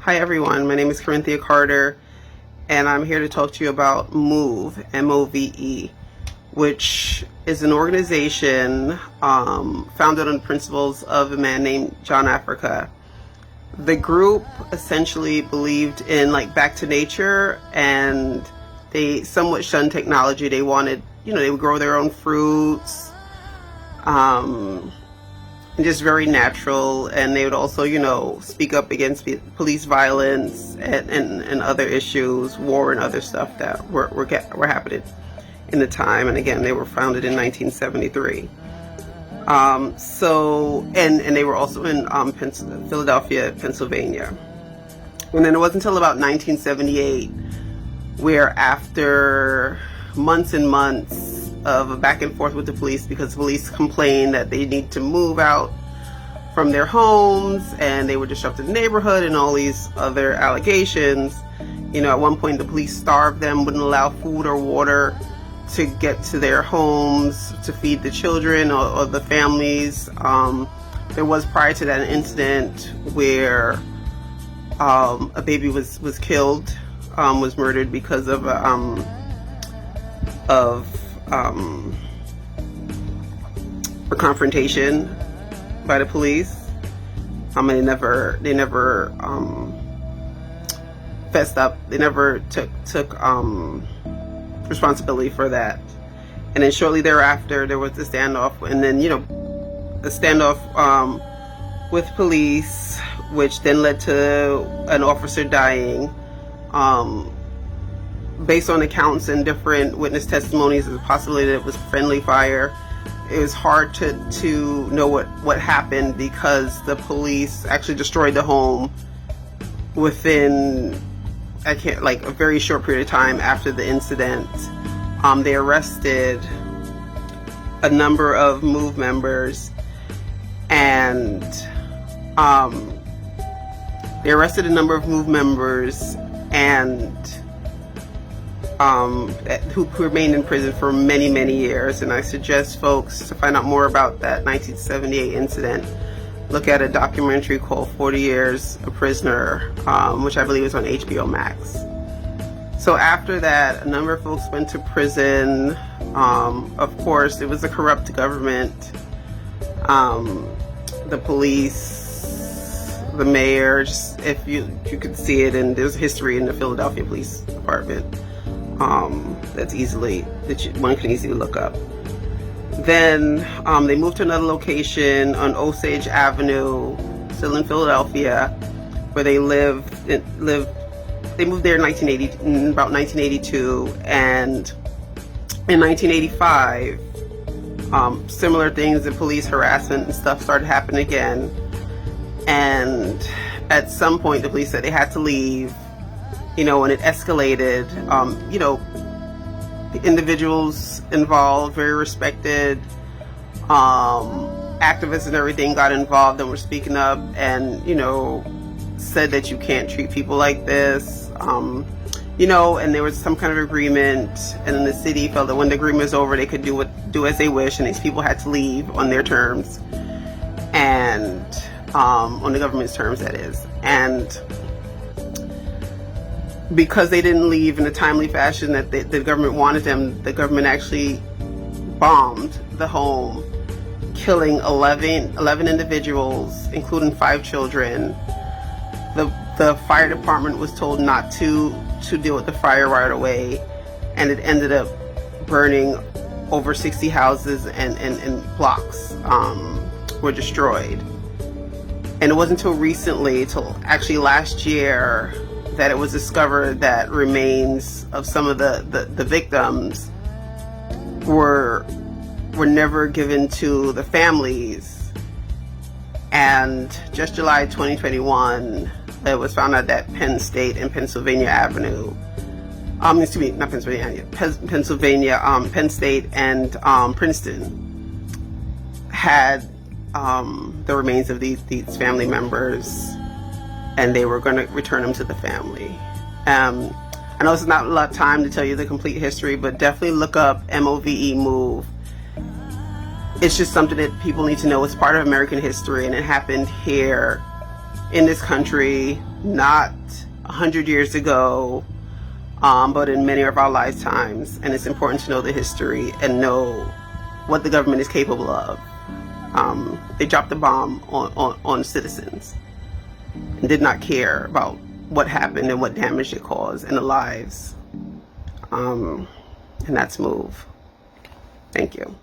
Hi everyone, my name is Corinthia Carter and I'm here to talk to you about MOVE, M-O-V-E, which is an organization founded on the principles of a man named John Africa. The group essentially believed in back to nature, and they somewhat shunned technology. They wanted, they would grow their own fruits, and just very natural, and they would also speak up against police violence and other issues, war and other stuff that were happening in the time. And again, they were founded in 1973. And they were also in Philadelphia, Pennsylvania. And then it wasn't until about 1978 where, after months and months of a back and forth with the police, because police complained that they need to move out from their homes and they were disrupting the neighborhood and all these other allegations. At one point the police starved them, wouldn't allow food or water to get to their homes to feed the children or the families. There was, prior to that, an incident where a baby was killed, was murdered because of a confrontation by the police. And they never fessed up. They never took responsibility for that. And then shortly thereafter, there was a standoff, and then a standoff with police, which then led to an officer dying. Based on accounts and different witness testimonies, there's a possibility that it was friendly fire. It was hard to know what happened, because the police actually destroyed the home within a very short period of time after the incident. They arrested a number of MOVE members, and who remained in prison for many, many years. And I suggest folks, to find out more about that 1978 incident, look at a documentary called 40 Years a Prisoner, which I believe is on HBO Max. So after that, a number of folks went to prison. Of course, it was a corrupt government. The police, the mayor, if you could see it, and there's history in the Philadelphia Police Department. One can easily look up. Then they moved to another location on Osage Avenue, still in Philadelphia, where they lived. They moved there in about 1982, and in 1985, similar things, the police harassment and stuff started happening again. And at some point, the police said they had to leave. When it escalated, the individuals involved, very respected, activists and everything, got involved and were speaking up and, said that you can't treat people like this, and there was some kind of agreement, and then the city felt that when the agreement was over, they could do as they wish, and these people had to leave on their terms, and on the government's terms, that is. And because they didn't leave in a timely fashion that the government wanted them, the government actually bombed the home, killing 11 individuals, including 5 children. The fire department was told not to deal with the fire right away, and it ended up burning over 60 houses, and blocks were destroyed. And it wasn't until recently, till actually last year, that it was discovered that remains of some of the victims were never given to the families. And just July 2021, it was found out that Penn State and Pennsylvania Avenue, not Pennsylvania, Pennsylvania, Penn State and Princeton had the remains of these family members, and they were going to return them to the family. I know it's not a lot of time to tell you the complete history, but definitely look up MOVE, MOVE. It's just something that people need to know. It's part of American history, and it happened here in this country not 100 years ago, but in many of our lifetimes. And it's important to know the history and know what the government is capable of. They dropped the bomb on citizens and did not care about what happened and what damage it caused and the lives. And that's MOVE. Thank you.